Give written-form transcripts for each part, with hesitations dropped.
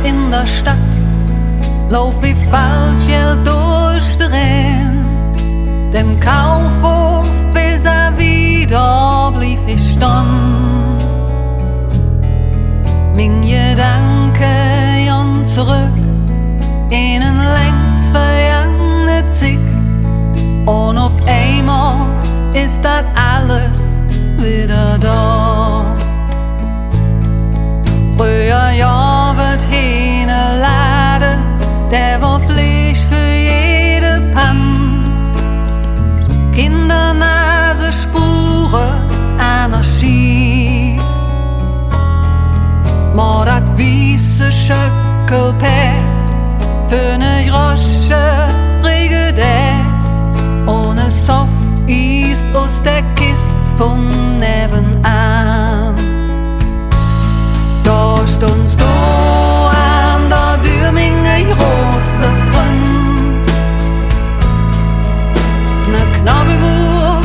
in der Stadt, lauf wie falsch durch den Renn. Dem Kaufhof vis-à-vis, da blieb ich stand. Mein Gedanke jan zurück in een längst vergangene Zeit. Und auf einmal ist das alles wieder da. Früher Jahr wird hine Lade, der war Fleisch für jede Panz. Kindernase Spuren, einer schief. Maar dat wiese Schöckelpät für ne Grosche Rigedet ohne Softeis aus der Kiste von nebenan. Da stundst du an der Tür, meine große Freund. Ne Knabbegur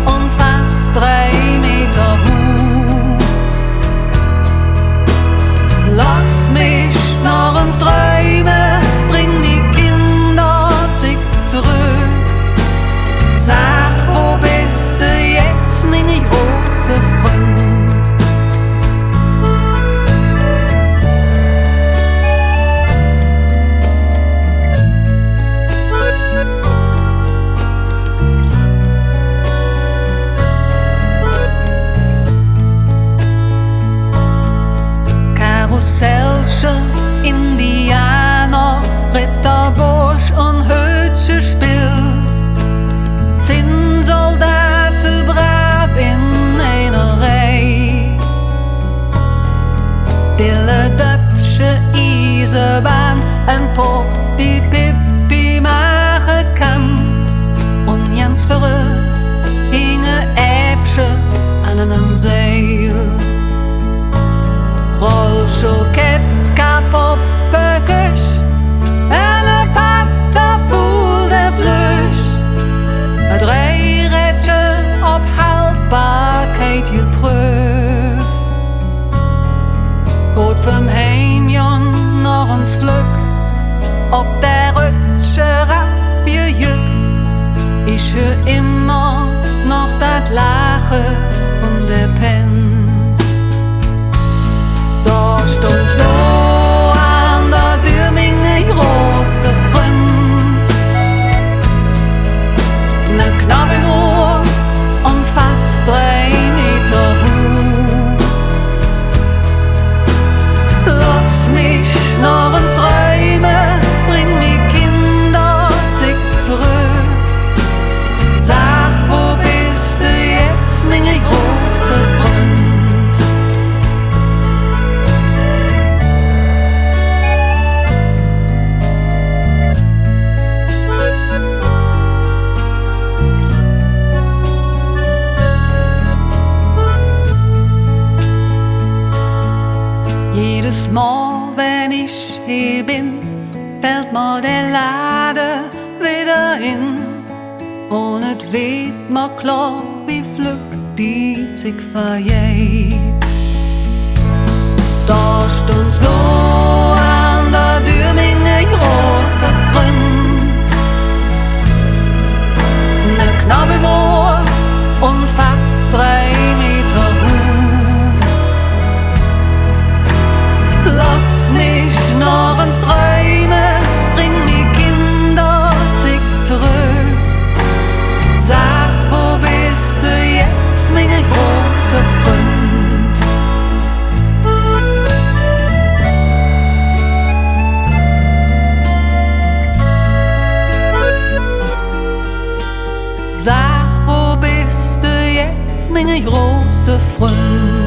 und fast 3 Meter hoch. Lass mich noch ins Träume, bring die Kinder zurück. Sag, wo bist du jetzt, meine große Freund? Karussellsche, Indianer, Ritterbursch und Hütchespiel. 10 Soldaten brav in einer Reihe. Dille döpsche Eisenbahn, ein Pop, die Pippi machen kann. Und ganz verrückt hinge Äpsche an einem Seil. Rollschoket, Kapoppe, Küsch, eine Patte voll der Flüsch. Ein 3 Rädchen ob Haltbarkeit geprüft. Gut vom Heimjon noch ins Flück, ob der Rütsche raff jück. Ich hör immer noch das Lachen von der Penn. Da stundst du an der Tür, meine große Freund. Ne Knabbelohr und fast 3 Meter hoch. Lass mich noch ins Träume, bring die Kinder zurück. Sag, wo bist du jetzt, meine große Freund? Jedes Mal, wenn ich hier bin, fällt mir der Lade wieder hin. Und es wird mir klar, wie flück die sich vergeht. Da stundst du an der Tür, meine große Freund. Ne Knabbelohr und fast 3 Meter hoch. Lass mich noch ins Träume, bring die Kinder zurück. Sag, wo bist du jetzt, meine große Freund? Sag, wo bist du jetzt, meine große Freund?